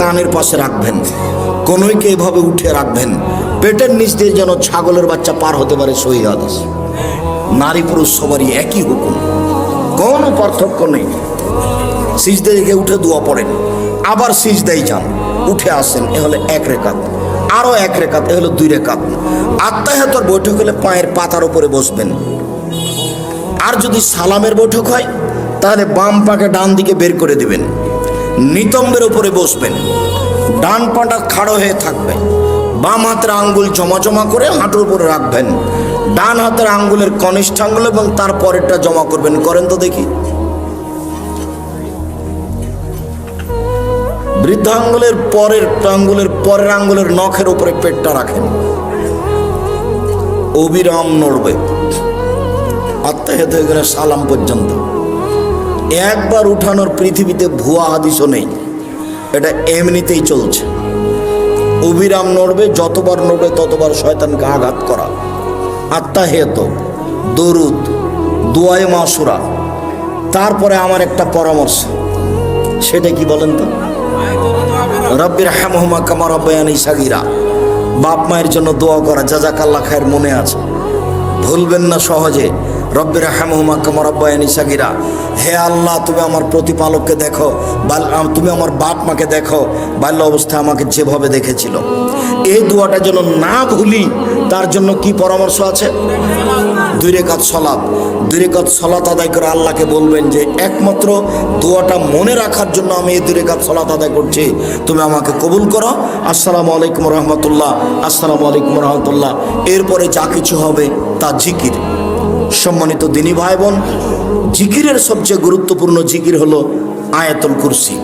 কানের পাশে রাখবেন, কনুইকে এভাবে উঠে রাখবেন, পেটের নিচ দিয়ে যেন ছাগলের বাচ্চা পার হতে পারে। সহিহ হাদিস। নারী পুরুষ সবারই একই হুকুম, কোনো পার্থক্য নেই। সিজদা থেকে উঠে দোয়া পড়েন, আবার সিজদাই যান, উঠে আসেন, এ হলে 1 রেকাত, আরো 1 রেকাত, এ হলো 2 রেকাত। আত্তাহিয়াতুর বৈঠক হলে পায়ের পাতার উপরে বসবেন। আর যদি সালামের বৈঠক হয় তাহলে বাম পাকে ডান দিকে বের করে দিবেন, নিতম্বের উপরে বসবেন, ডান পাটা খাড়ো হয়ে থাকবে, বাম হাতের আঙ্গুল জমা জমা করে হাঁটুর উপরে রাখবেন, ডান হাতের আঙ্গুলের কনিষ্ঠ আঙ্গুল এবং তার পরেরটা জমা করবেন। করেন তো দেখি। বৃদ্ধ আঙ্গুলের পরের আঙ্গুলের নখের উপরে পেটটা রাখেন, অবিরাম নড়বে আত্তাহিয়াত হয়ে গেলে সালাম পর্যন্ত। একবার উঠানোর পৃথিবীতে ভুয়া হাদিসও নেই, এটা এমনিতেই চলছে। অবিরাম নড়বে, যতবার নড়বে ততবার শয়তানকে আঘাত করা। আত্তাহিয়াত, দরুদ, দুআয়ে মাসুরা। তারপরে আমার একটা পরামর্শ, সেটা কি বলেন তো? রব্বির হামহুমা কামা রাব্বায়ানি সাগীরা। বাপ মায়ের জন্য দোয়া করা, জাযাকাল্লাহ খায়ের মনে আছে, ভুলবেন না সহজে। রব্বির হামহুমা কামা রাব্বায়ানি সাগীরা। হে আল্লাহ, তুমি আমার প্রতিপালককে দেখো, তুমি আমার বাপ মাকে দেখো, বাল্য অবস্থায় আমাকে যেভাবে দেখেছিল। এই দোয়াটা যেন না ভুলি, তার জন্য কি পরামর্শ আছে? 2 রেকাত সালাত। 2 রেকাত সালাত আদায় করে আল্লাহকে বলবেন যে একমাত্র দোয়াটা মনে রাখার জন্য আমি এই 2 রেকাত সালাত আদায় করছি, তুমি আমাকে কবুল করো। আসসালামু আলাইকুম রহমতুল্লাহ, আসসালামু আলাইকুম রহমতুল্লাহ। এরপরে যা কিছু হবে তা জিকির। সম্মানিত দিনী ভাই বোন, জিকিরের সবচেয়ে গুরুত্বপূর্ণ জিকির হলো আয়াতুল কুরসি।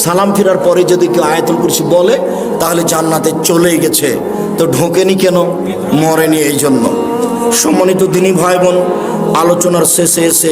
সালাম ফেরার পরে যদি কেউ আয়াতুল কুরসি বলে তাহলে জান্নাতে চলেই গেছে। তো ঢোকেনি কেন? মরেনি এই জন্য। সম্মানিত দিনী ভাই বোন, আলোচনার শেষে এসে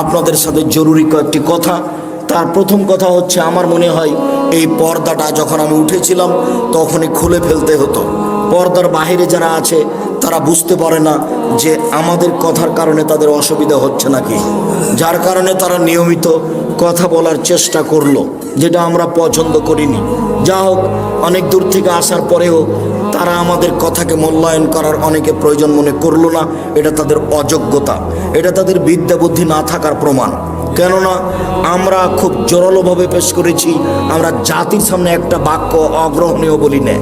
আপনাদের সাথে জরুরি কয়েকটি কথা। তার প্রথম কথা হচ্ছে, আমার মনে হয় এই পর্দাটা যখন আমি উঠেছিলাম তখনই খুলে ফেলতে হতো। পর্দার বাইরে যারা আছে তারা বুঝতে পারে না যে আমাদের কথার কারণে তাদের অসুবিধা হচ্ছে নাকি, যার কারণে তারা নিয়মিত কথা বলার চেষ্টা করলো, যেটা আমরা পছন্দ করিনি। যা হোক, অনেক দূর থেকে আসার পরেও তারা আমাদের কথাকে মূল্যায়ন করার অনেকে প্রয়োজন মনে করলো না। এটা তাদের অযোগ্যতা, এটা তাদের বিদ্যা বুদ্ধি না থাকার প্রমাণ। কেননা আমরা খুব জোরালোভাবে পেশ করেছি, আমরা জাতির সামনে একটা বাক্য অগ্রহণীয় বলি না।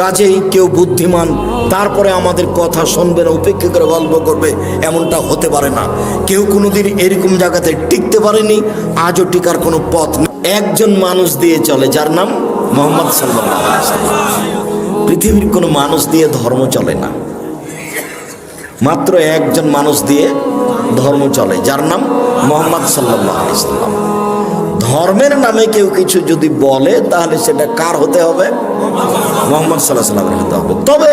কাজেই কেউ বুদ্ধিমান তারপরে আমাদের কথা শুনবে না, উপেক্ষা করে গল্প করবে, এমনটা হতে পারে না। কেউ কোনোদিন এরকম জায়গাতে টিকতে পারেনি, আজও টিকার কোনো পথ নেই। একজন মানুষ দিয়ে চলে, যার নাম মুহাম্মদ সাল্লাল্লাহু আলাইহি ওয়াসাল্লাম। পৃথিবীর কোনো মানুষ দিয়ে ধর্ম চলে না, মাত্র একজন মানুষ দিয়ে ধর্ম চলে, যার নাম মুহাম্মদ সাল্লাল্লাহু আলাইহি ওয়াসাল্লাম। ধর্মের নামে কেউ কিছু যদি বলে তাহলে সেটা কার হতে হবে? মুহাম্মদ সাল্লাল্লাহু আলাইহি ওয়াসাল্লামের হতে হবে। তবে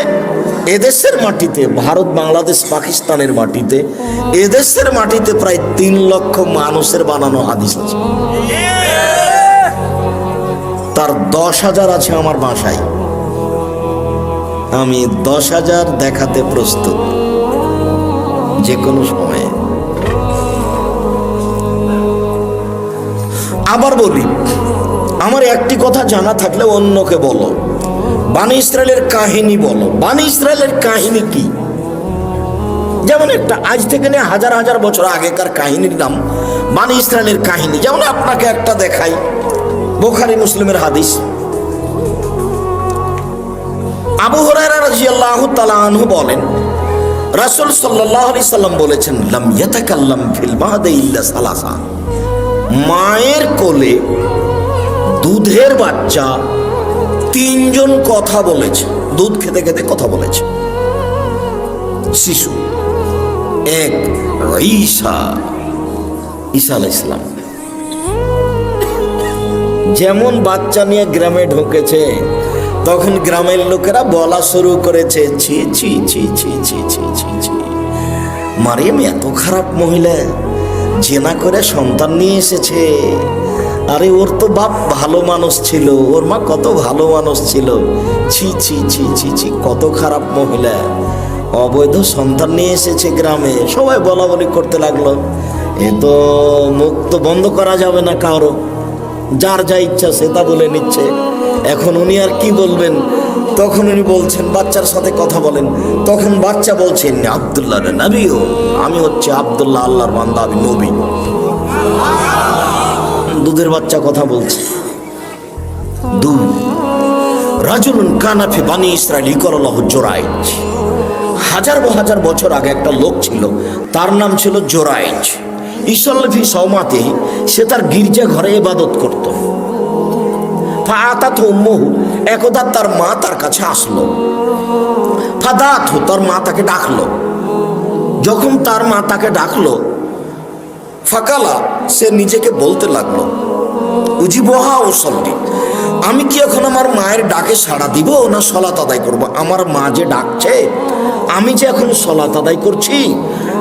এদেশের মাটিতে, ভারত, বাংলাদেশ, পাকিস্তানের মাটিতে, এদেশের মাটিতে প্রায় 3 লক্ষ মানুষের বানানো হাদিস আছে। তার 10,000 আছে আমার ভাষায়। আমি 10,000 দেখাতে প্রস্তুত যে কোনো সময়ে। আবার বলি, আমার একটি কথা জানা থাকলে অন্যকে বলো। বানি ইসরায়েলের কাহিনী বলো। বানি ইসরায়েলের কাহিনী কি? যেমন একটা আজ থেকে নিয়ে হাজার হাজার বছর আগেকার কাহিনীর নাম বানি ইসরায়েলের কাহিনী। যেমন আপনাকে একটা দেখাই, বুখারী মুসলিমের হাদিস। আবু হুরায়রা রাদিয়াল্লাহু তাআলা আনহু বলেন, রাসূল সাল্লাল্লাহু আলাইহি সাল্লাম বলেছেন, লাম ইয়াতাকাল্লাম ফিল মাহদি ইল্লা সালাসা। মায়ের কোলে দুধের বাচ্চা 3 জন কথা বলেছে, দুধ খেতে খেতে কথা বলেছে। শিশু 1 ঈসা আলাইহিস সালাম। যেমন বাচ্চা নিয়ে গ্রামে ঢুকেছে, তখন গ্রামের লোকেরা বলা শুরু করেছে, ছি ছি ছি ছি ছি ছি ছি ছি, মারিয়াম এত খারাপ মহিলা, জেনা করে সন্তান নিয়ে এসেছে। আরে ওর তো বাপ ভালো মানুষ ছিল, ওর মা কত ভালো মানুষ ছিল, ছি ছি ছি ছি ছি, কত খারাপ মহিলা, অবৈধ সন্তান নিয়ে এসেছে গ্রামে। সবাই বলা বলি করতে লাগলো। এ তো মুখ তো বন্ধ করা যাবে না কারো, যার যা ইচ্ছা সে তা বলে নিচ্ছে। এখন উনি আর কি বলবেন? তখন উনি বলছেন, বাচ্চার সাথে কথা বলেন। তখন বাচ্চা বলছেন, আব্দুল্লাহ নবীও, আমি হচ্ছে আব্দুল্লাহ, আল্লাহর বান্দা, আমি নবী। দুধের বাচ্চা কথা বলছে। দুই, রাজুলুন কানা ফি বানি ইসরাইল ইকরালাহু জুরাইজ। হাজার হাজার বছর আগে একটা লোক ছিল, তার নাম ছিল জুরাইজ। ইসল্লফি সৌমাতে, সে তার গির্জা ঘরে ইবাদত করত। ফাআতাতহু উম্মুহু, একদা তার মা তার কাছে আসলো। ফাদাতহু, তার মা তাকে ডাকলো। যখন তার মা তাকে ডাকলো, ফাকালা, সে নিজেকে বলতে লাগলো, উজিবহা উসল্লি, আমি কি এখন আমার মায়ের ডাকে সাড়া দিব না সলাত আদায় করব? আমার মা যে ডাকছে, আমি যে এখন সলাত আদায় করছি,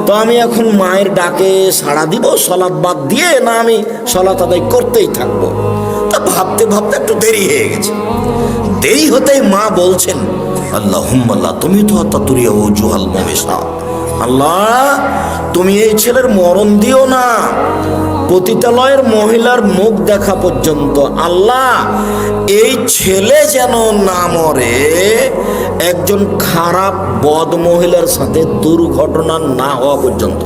তো আমি এখন মায়ের ডাকে সাড়া দিব সলাত বাদ দিয়ে, না আমি সলাত আদায় করতেই থাকবো? তা ভাবতে ভাবতে একটু দেরি হয়ে গেছে। দেরি হতেই মা বলছেন, আল্লাহুম্মা, তুমি তো তাতুরিয়া ওজুহাল মুমিসা, আল্লাহ তুমি এই ছেলের মরণ দিও না, পতিতালয়ের মহিলার মুখ দেখা পর্যন্ত। আল্লাহ, এই ছেলে যেন না মরে একজন খারাপ বদ মহিলার সাথে দুর্ঘটনা না হওয়া পর্যন্ত।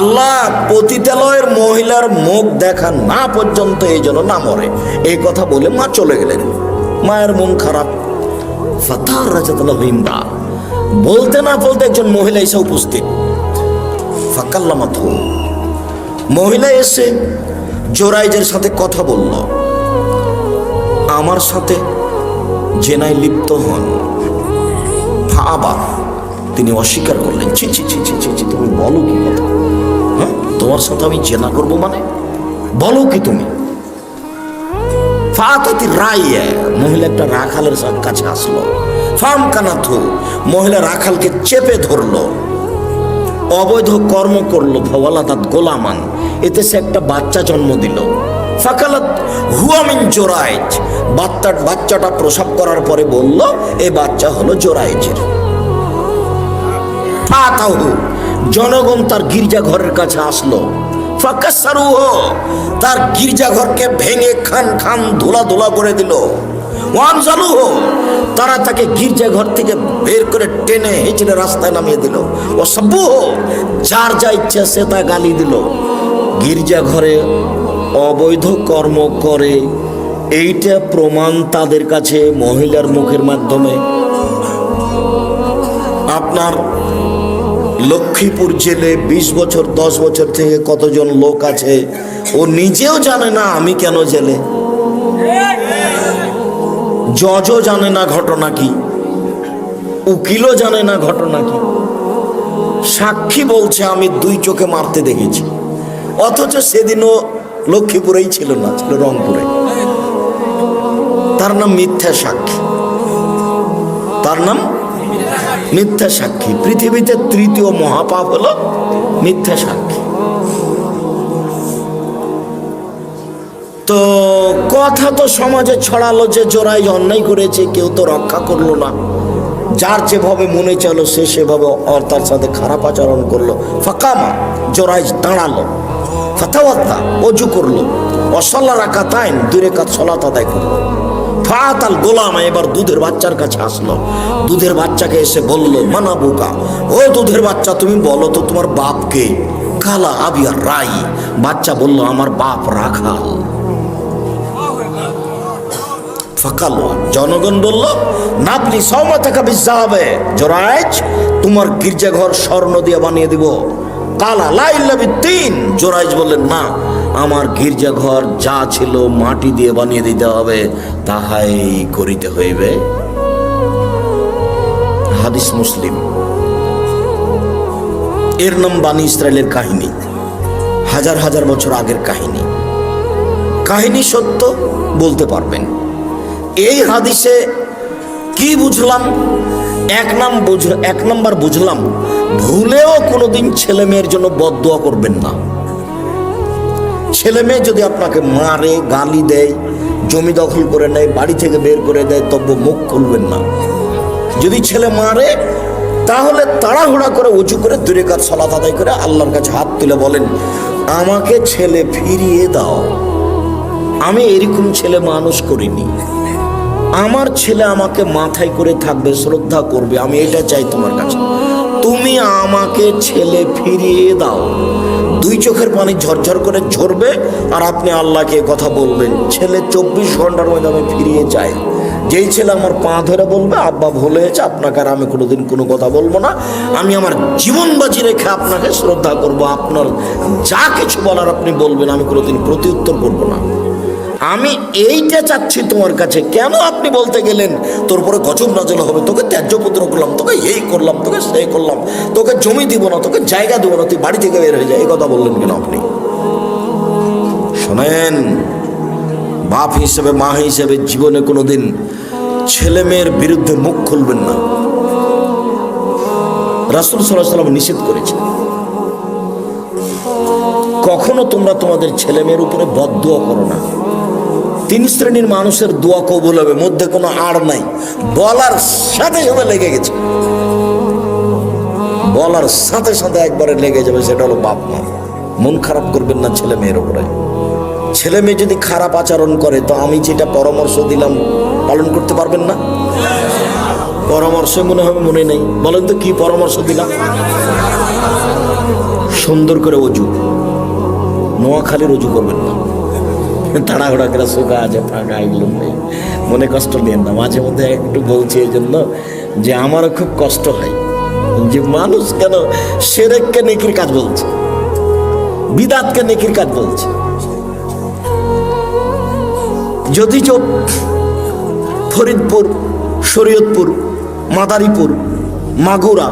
আল্লাহ, পতিতালয়ের মহিলার মুখ দেখা না পর্যন্ত এই যেন না মরে। এই কথা বলে মা চলে গেলেন। মায়ের মন খারাপ। ফাতার রাজাতুল্লাহ ইমরা, বলতে না বলতে একজন মহিলা এসে উপস্থিত। ফাকাল্লামাতহু, মহিলা এসে জোরাইজের সাথে কথা বলল, আমার সাথে জেনায় লিপ্ত হন। ফাআবা, তিনি অস্বীকার করলেন। ছি ছি ছি ছি ছি, তুমি বলো কি কথা? হ্যাঁ, তোমার সাথে আমি জেনা করবো মানে? বলো কি তুমি? ফাআতাতি রাইয়া, মহিলা একটা রাখালের কাছে আসলো। ফামকানাথু, মহিলা রাখালকে চেপে ধরলো, অবৈধ কর্ম করলো। ফাওয়ালাদাত গোলামান, এতে সে একটা বাচ্চা জন্ম দিল। ফাকালাত হুয়া মিন জোরাইজ, বাচ্চাটা প্রসব করার পরে বলল, এই বাচ্চা হলো জোরাইজের। ফাতাহু, জনগণ তার গির্জা ঘরের কাছে আসলো। ফাকাসসারুহু, তার গির্জা ঘরকে ভেঙে খান খান ধুলা ধুলা করে দিল। ওয়ানজালুহু, তারা তাকে গির্জা ঘর থেকে বের করে টেনে হেঁচড়ে রাস্তায় নামিয়ে দিল। ও সাব্বুহু, যার যা ইচ্ছা সে তা গালি দিল। গির্জা ঘরে অবৈধ কর্ম করে, এইটা প্রমাণ তাদের কাছে মহিলার মুখের মাধ্যমে। আপনার লক্ষ্মীপুর জেলে 20 বছর 10 বছর থেকে কতজন লোক আছে, ও নিজেও জানে না আমি কেন জেলে। জজও জানে না ঘটনা কি, উকিলও জানে না ঘটনা কি। সাক্ষী বলছে আমি 2 চোখে মারতে দেখেছি, অথচ সেদিনও লক্ষ্মীপুরেই ছিল না, ছিল রংপুরে। তার নাম মিথ্যা সাক্ষী, তার নাম মিথ্যা সাক্ষী। পৃথিবীতে 3য় মহাপাপ হলো মিথ্যা সাক্ষী। তো কথা তো সমাজে ছড়ালো যে জোরাইজ অন্যায় করেছে, কেউ তো রক্ষা করলো না। যার যেভাবে মনে চলো সে সেভাবে তার সাথে খারাপ আচরণ করলো। ফাকামা, জোরাইজ দাঁড়ালো। ফাতাওয়াত্তা, অজু করলো। অসল্লা রাকাতাইন, 2 রাকাত সালাত আদায় করলো। ফাতাল গোলাম, এবার দুধের বাচ্চার কাছে আসলো। দুধের বাচ্চাকে এসে বলল, মানাবুকা, ও দুধের বাচ্চা তুমি বলো তো তোমার বাপকে? কালা আবিয়া রাই, বাচ্চা বলল আমার বাপ রাখাল। ফাকালো, জনগণ বলল, নাবনি সাওমাতাকা বিযাবে, জোরাইজ তোমার গির্জাঘর স্বর্ণ দিয়ে বানিয়ে দিব। কালা লা ইল্লা বিত্তিন, জোরাইজ বললেন, না, আমার গির্জাঘর যা ছিল মাটি দিয়ে বানিয়ে দিতে হবে, তাহাই করিতে হইবে। হাদিস মুসলিম। এর নাম বানি ইসরায়েলের কাহিনী, হাজার হাজার বছর আগের কাহিনী। কাহিনী সত্য, বলতে পারবেন। এই হাদিসে কি বুঝলাম? 1 নাম্বার বুঝলাম, ভুলেও কোনোদিন ছেলে মেয়ের জন্য বদদোয়া করবেন না। ছেলে মেয়ে যদি আপনাকে মারে, গালি দেয়, জমি দখল করে নেয়, বাড়ি থেকে বের করে দেয়, তবে মুখ খুলবেন না। যদি ছেলে মারে, তাহলে তাড়াহুড়া করে উঁচু করে 2 রাকাত সালাত আদায় করে আল্লাহর কাছে হাত তুলে বলেন, আমাকে ছেলে ফিরিয়ে দাও। আমি এরকম ছেলে মানুষ করিনি। আমার ছেলে আমাকে মাথায় করে থাকবে, শ্রদ্ধা করবে, আমি এটা চাই তোমার কাছে। তুমি আমাকে ছেলে ফিরিয়ে দাও। দুই চোখের পানি ঝরঝর করে ঝরবে আর আপনি আল্লাহকে কথা বলবেন, ছেলে 24 ঘন্টার মধ্যে আমি ফিরিয়ে চাই। যেই ছেলে আমার পা ধরে বলবে আব্বা ভুল হয়েছে, আপনাকে আর আমি কোনোদিন কোনো কথা বলবো না, আমি আমার জীবন বাজি রেখে আপনাকে শ্রদ্ধা করব, আপনার যা কিছু বলার আপনি বলবেন, আমি কোনোদিন প্রতিউত্তর করবো না। আমি এইটা চাচ্ছি তোমার কাছে। কেন আপনি বলতে গেলেন তোর পরে গজব নাজল হবে, তোকে ত্যায্য পুত্র করলাম, তোকে এই করলাম, তোকে সেই করলাম, তোকে জমি দিব না, তোকে জায়গা দেবো না, তুই বাড়ি থেকে বের হয়ে যায়, এই কথা বললেন কেন আপনি? শোনেন, বাপ হিসেবে মা হিসেবে জীবনে কোনোদিন ছেলে মেয়ের বিরুদ্ধে মুখ খুলবেন না। রাসূল সাল্লাল্লাহু আলাইহি ওয়াসাল্লাম নিষেধ করেছেন, কখনো তোমরা তোমাদের ছেলে মেয়ের উপরে বদদুয়া করো না। 3 শ্রেণীর মানুষের দোয়া কবুল হবে, মধ্যে কোনো আড় নাই। বলার সাথে সাথে লেগে গেছে, বলার সাথে সাথে একবারে লেগে যাবে, সেটা হলো বাপ মা। মন খারাপ করবেন না ছেলে মেয়ের উপরে। ছেলে মেয়ে যদি খারাপ আচরণ করে তো আমি যেটা পরামর্শ দিলাম পালন করতে পারবেন না? পরামর্শ মনে হবে মনে নেই, বলেন তো কি পরামর্শ দিলাম? সুন্দর করে অজু, নোয়াখালীর অজু করবেন না, তাড়াহুড়া করে শোকা আছে ফাঁকা, এগুলো নেই, মনে কষ্ট নেন না। মাঝে মধ্যে একটু বলছি এই জন্য যে আমারও খুব কষ্ট হয় যে মানুষ কেন শিরককে নেকির কাজ বলছে, বিদআতকে নেকির কাজ বলছে। যদি ফরিদপুর, শরীয়তপুর, মাদারীপুর, মাগুরা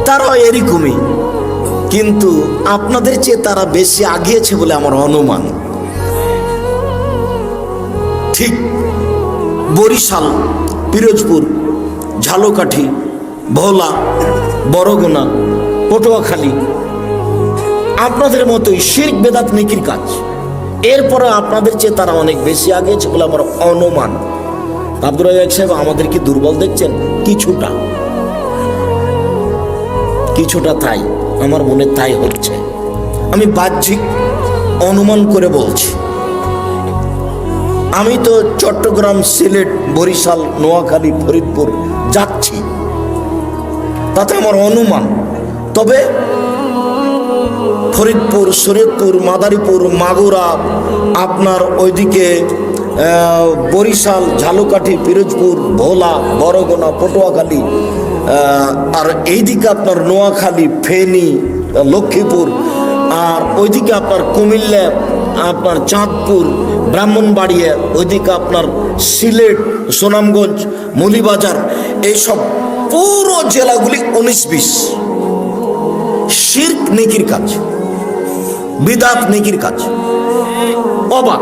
তারা এরকমই, কিন্তু আপনাদের চেয়ে তারা বেশি আগিয়েছে বলে আমার অনুমান। ঠিক বরিশাল, পিরোজপুর, ঝালকাঠি, ভোলা, বরগুনা, পটুয়াখালী আপনাদের মতোই শিরক বেদাত নেকির কাজ। এরপরে আপনাদের চেয়ে তারা অনেক বেশি আগিয়েছে বলে আমার অনুমান। আব্দুর রাজ্জাক সাহেব আমাদের কি দুর্বল দেখছেন? কিছুটা কিছুটা তাই আমার মনে তাই হচ্ছে। আমি বাহ্যিক অনুমান করে বলছি। আমি তো চট্টগ্রাম, সিলেট, বরিশাল, নোয়াখালী, ফরিদপুর যাচ্ছি, তাতে আমার অনুমান। তবে ফরিদপুর, শরীয়তপুর, মাদারীপুর, মাগুরা, আপনার ওইদিকে বরিশাল, ঝালকাঠি, পিরোজপুর, ভোলা, বরগুনা, পটুয়াখালী, আর এইদিকে আপনার নোয়াখালী, ফেনী, লক্ষ্মীপুর, আর ওইদিকে আপনার কুমিল্লা, আপনার চাঁদপুর, ব্রাহ্মণবাড়িয়া, ওইদিকে আপনার সিলেট, সুনামগঞ্জ, মৌলভীবাজার, এইসব পুরো জেলাগুলি 19-20 শিরক নেকির কাজ, বিদআত নেকির কাজ। অবাক,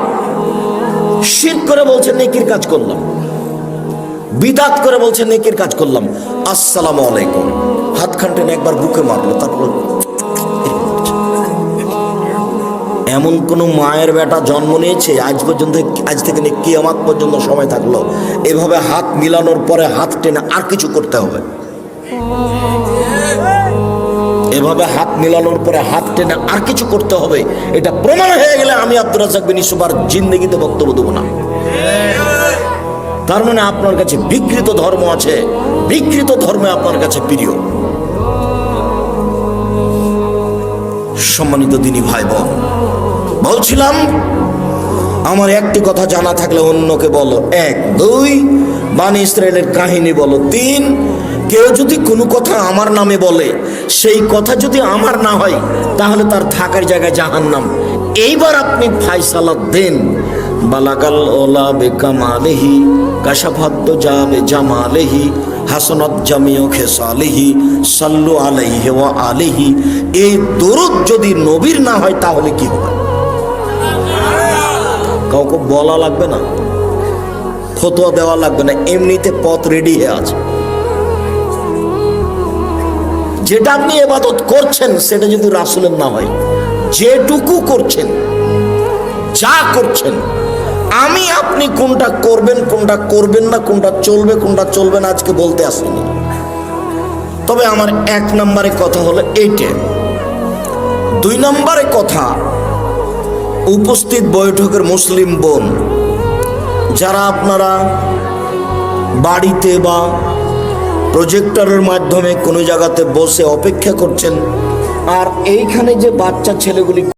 শিরক করে বলছে নেকির কাজ করলাম, বিদআত করে বলছে নেকির কাজ করলাম। আসসালামু আলাইকুম, হাত খানটেন একবার বুকে মারলো, তারপর এমন কোন মায়ের বেটা জন্ম নিয়েছে আজ পর্যন্ত, আজ থেকে কিয়ামত পর্যন্ত সময় থাকলো এভাবে হাত মিলানোর পরে হাত টেনে আর কিছু করতে হবে? এভাবে হাত মিলানোর পরে হাত টেনে আর কিছু করতে হবে, এটা প্রমাণ হয়ে গেলে আমি আব্দুর রাজ্জাক বিন ইউসুফ আর জিন্দেগিতে বক্তব্য দেবো না। তার মানে আপনার কাছে বিকৃত ধর্ম আছে, বিকৃত ধর্মে আপনার কাছে প্রিয়। সম্মানিত দিনী ভাই বোন, বলছিলাম আমার একটি কথা জানা থাকলে অন্যকে বলো। 1, 2 বানি ইসরায়েলের কাহিনী বলো। 3 কেউ যদি কোনো কথা আমার নামে বলে, সেই কথা যদি আমার না হয় তাহলে তার থাকার জায়গায় জাহান্নাম। এইবার আপনি ফায়সালা দেন। বালাগাল ওলা বেকামালেহি কাশাফাদ্দ যাবে জামালেহি হাসনাত জামিও খেসালেহি সাল্লু আলাইহি ওয়া আলিহি। এই দরুদ যদি নবীর না হয় তাহলে কি হবে? কাউকে বলা লাগবে না, ফতোয়া দেওয়া লাগবে না, এমনিতে পথ রেডি হয়ে আছে। যেটা আপনি ইবাদত করছেন সেটা যদি রাসূলের না হয়, যেটুকু করছেন, যা করছেন, আমি আপনি কোনটা করবেন কোনটা করবেন না, কোনটা চলবে কোনটা চলবে না আজকে বলতে আসিনি। তবে আমার 1 নম্বরে কথা হলো এইটা, দুই নম্বরে কথা, উপস্থিত বৈঠকের মুসলিম বোন যারা আপনারা বাড়িতে বা প্রজেক্টরের মাধ্যমে কোনো জায়গাতে বসে অপেক্ষা করছেন, আর এইখানে যে বাচ্চা ছেলেগুলি